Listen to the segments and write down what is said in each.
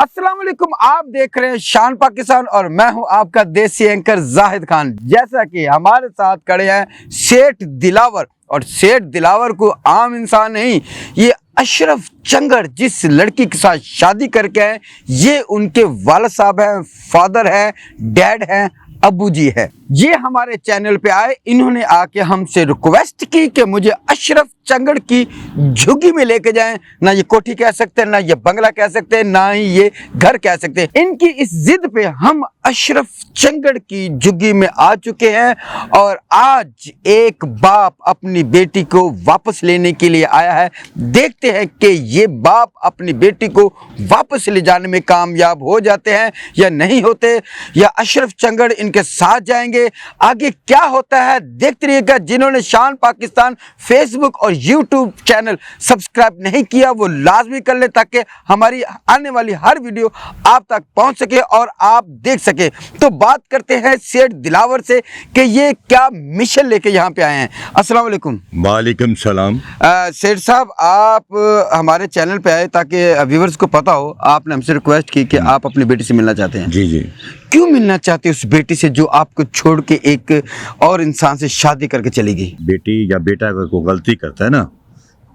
अस्सलाम वालेकुम, आप देख रहे हैं शान पाकिस्तान और मैं हूं आपका देसी एंकर जाहिद खान। जैसा कि हमारे साथ खड़े हैं सेठ दिलावर, और सेठ दिलावर को आम इंसान नहीं, ये अशरफ चंगड़ जिस लड़की के साथ शादी करके आए, ये उनके वालिद साहब हैं, फादर हैं, डैड हैं, अबू जी है। ये हमारे चैनल पे आए, इन्होंने आके हमसे रिक्वेस्ट की कि मुझे अशरफ चंगड़ की झुग्गी में लेके जाएं। ना ये कोठी कह सकते हैं, ना ये बंगला कह सकते हैं, ना ही ये घर कह सकते हैं। इनकी इस जिद पे हम अशरफ चंगड़ की झुग्गी में आ चुके हैं और आज एक बाप अपनी बेटी को वापस लेने के लिए आया है। देखते हैं कि ये बाप अपनी बेटी को वापस ले जाने में कामयाब हो जाते हैं या नहीं होते, या अशरफ चंगड़ इनके साथ जाएंगे। आगे क्या होता है देखते रहिएगा। जिन्होंने शान पाकिस्तान फेसबुक और यूट्यूब चैनल सब्सक्राइब नहीं किया वो लाजमी कर ले, ताकि हमारी आने वाली हर वीडियो आप तक पहुंच सके और आप देख सके। तो बात करते हैं सेठ दिलावर से कि ये क्या मिशन लेके यहाँ पे आए हैं। अस्सलाम वालेकुम। वालेकुम सलाम। सेठ साहब, आप हमारे चैनल पे आए ताकि व्यूअर्स को पता हो, आपने हमसे रिक्वेस्ट की कि आप अपनी बेटी से मिलना चाहते हैं। जी जी। क्यों मिलना चाहते हैं उस बेटी से जो आपको छोड़ के एक और इंसान से शादी करके चली गई? बेटी या बेटा अगर कोई गलती करता है ना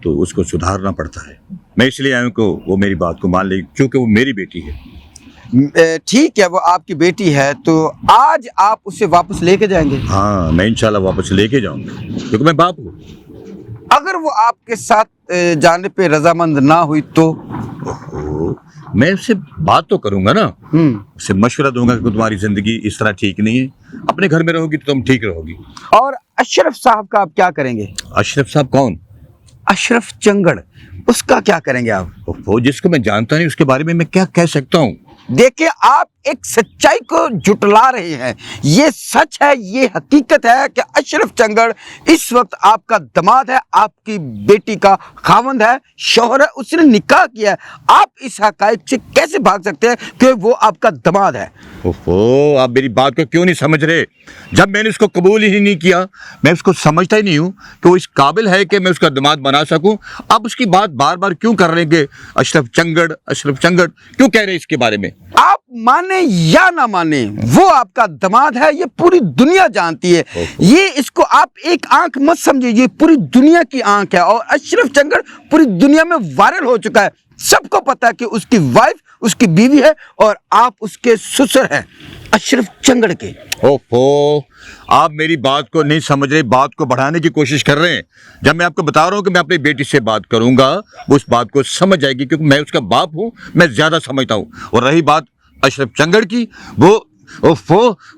तो उसको सुधारना पड़ता है। मैं इसलिए आया हूं कि वो मेरी बात को मान ले, क्योंकि वो मेरी बेटी है। ठीक है, वो आपकी बेटी है, तो आज आप उसे वापस लेके जाएंगे? हाँ, मैं इंशाल्लाह वापस लेके जाऊंगा, क्योंकि मैं बाप हूँ। अगर वो आपके साथ जाने पे रजामंद ना हुई तो? मैं उससे बात तो करूंगा ना, उससे मशवरा दूंगा कि तुम्हारी जिंदगी इस तरह ठीक नहीं है, अपने घर में रहोगी तो तुम ठीक रहोगी। और अशरफ साहब का आप क्या करेंगे? अशरफ साहब कौन? अशरफ चंगड़, उसका क्या करेंगे आप? वो जिसको मैं जानता नहीं उसके बारे में मैं क्या कह सकता हूँ। देखिए, आप एक सच्चाई को जुटला रहे हैं। ये सच है, ये हकीकत है कि अशरफ चंगड़ इस वक्त आपका दामाद है, आपकी बेटी का खावंद है, शौहर है, उसने निकाह किया है। आप इस हकायक से कैसे भाग सकते हैं कि वो आपका दामाद है? ओहो, आप मेरी बात को क्यों नहीं समझ रहे? जब मैंने उसको कबूल ही नहीं किया, मैं उसको समझता ही नहीं हूँ कि वो इस काबिल है कि मैं उसका दामाद बना सकूं। आप उसकी बात बार बार क्यों कर रहे हैं कि अशरफ चंगड़ क्यों कह रहे हैं इसके बारे में? आप माने या ना माने, वो आपका दामाद है, ये पूरी दुनिया जानती है। ये इसको आप एक आंख मत समझिए, ये पूरी दुनिया की आंख है। और अशरफ चंगड़ पूरी दुनिया में वायरल हो चुका है। सबको पता है कि उसकी वाइफ उसकी बीवी है और आप उसके ससुर हैं अशरफ चंगड़ के। ओहो, आप मेरी बात को नहीं समझ रहे, बात को बढ़ाने की कोशिश कर रहे हैं। जब मैं आपको बता रहा हूँ कि मैं अपनी बेटी से बात करूंगा, वो उस बात को समझ जाएगी, क्योंकि मैं उसका बाप हूँ, मैं ज्यादा समझता हूँ। और रही बात अशरफ चंगड़ की, वो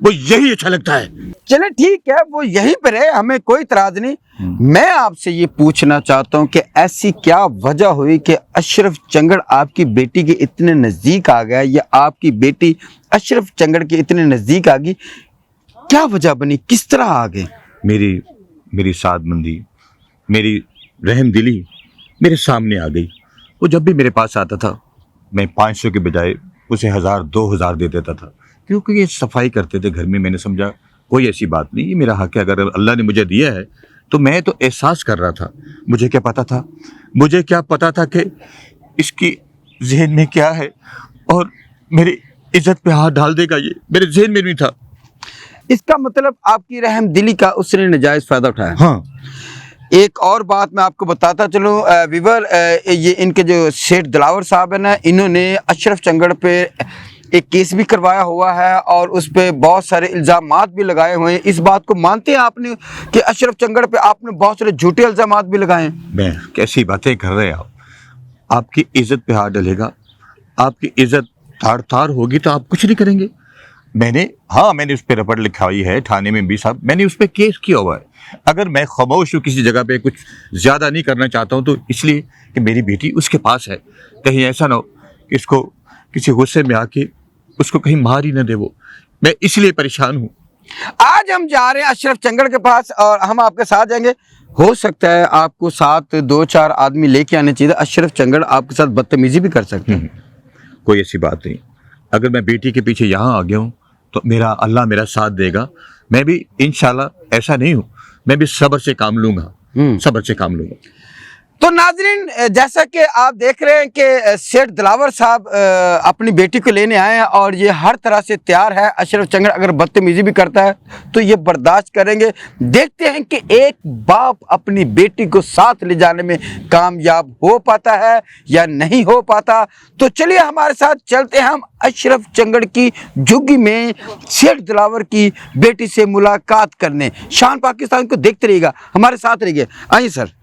यही अच्छा लगता है। चले ठीक है, वो यहीं पर है, हमें कोई इतराज नहीं। मैं आपसे ये पूछना चाहता हूँ कि ऐसी क्या वजह हुई कि अशरफ चंगड़ आपकी बेटी के इतने नज़दीक आ गया, या आपकी बेटी अशरफ चंगड़ के इतने नज़दीक आ गई? क्या वजह बनी, किस तरह आ गए? मेरी सादमंदी, मेरी रहमदिली मेरे सामने आ गई। वो जब भी मेरे पास आता था, मैं 500 के बजाय उसे 1000 2000 दे देता था, क्योंकि ये सफाई करते थे घर में। मैंने समझा कोई ऐसी बात नहीं, ये मेरा हक है, अगर अल्लाह ने मुझे दिया है तो मैं तो एहसास कर रहा था। मुझे क्या पता था कि इसकी जहन में क्या है और मेरी इज्जत पे हाथ डाल देगा, ये मेरे जहन में नहीं था। इसका मतलब आपकी रहम दिली का उसने नाजायज फायदा उठाया। हाँ। एक और बात मैं आपको बताता चलूँ विवर, ये इनके जो सेठ दिलावर साहब है ना, इन्होंने अशरफ चंगड़ पे एक केस भी करवाया हुआ है और उस पर बहुत सारे इल्ज़ामात भी लगाए हुए हैं। इस बात को मानते हैं आपने कि अशरफ चंगड़ पे आपने बहुत सारे झूठे इल्ज़ामात भी लगाए हैं? मैं कैसी बातें कर रहे हैं आप? आपकी इज्जत पे हाथ डलेगा, आपकी इज्जत तार तार होगी तो आप कुछ नहीं करेंगे। मैंने उस पर रपट लिखाई है थाने में भी साहब, मैंने उस पर केस किया हुआ है। अगर मैं खामोश हूँ, किसी जगह पे कुछ ज़्यादा नहीं करना चाहता हूँ, तो इसलिए कि मेरी बेटी उसके पास है। कहीं ऐसा ना हो कि इसको किसी गुस्से में आके उसको कहीं मार ही ना दे वो, मैं इसलिए परेशान हूँ। आज हम जा रहे हैं अशरफ चंगड़ के पास और हम आपके साथ जाएंगे। हो सकता है आपको साथ 2-4 आदमी लेके आने चाहिए। अशरफ चंगड़ आपके साथ बदतमीजी भी कर सकते हैं। कोई ऐसी बात नहीं। अगर मैं बेटी के पीछे यहाँ आ गया हूँ तो अल्लाह मेरा साथ देगा। मैं भी इंशाल्लाह, ऐसा नहीं हूँ, मैं भी सब्र से काम लूंगा, सब्र से काम लूंगा। تو ناظرین جیسا کہ آپ دیکھ رہے ہیں کہ سیٹھ دلاور صاحب اپنی بیٹی کو لینے آئے ہیں اور یہ ہر طرح سے تیار ہے. اشرف چنگڑ اگر بدتمیزی بھی کرتا ہے تو یہ برداشت کریں گے. دیکھتے ہیں کہ ایک باپ اپنی بیٹی کو ساتھ لے جانے میں کامیاب ہو پاتا ہے یا نہیں ہو پاتا. تو چلیے ہمارے ساتھ چلتے ہیں ہم اشرف چنگڑ کی جھگی میں سیٹھ دلاور کی بیٹی سے ملاقات کرنے. شان پاکستان کو دیکھتے رہیے گا, ہمارے ساتھ رہیے. آئیے سر.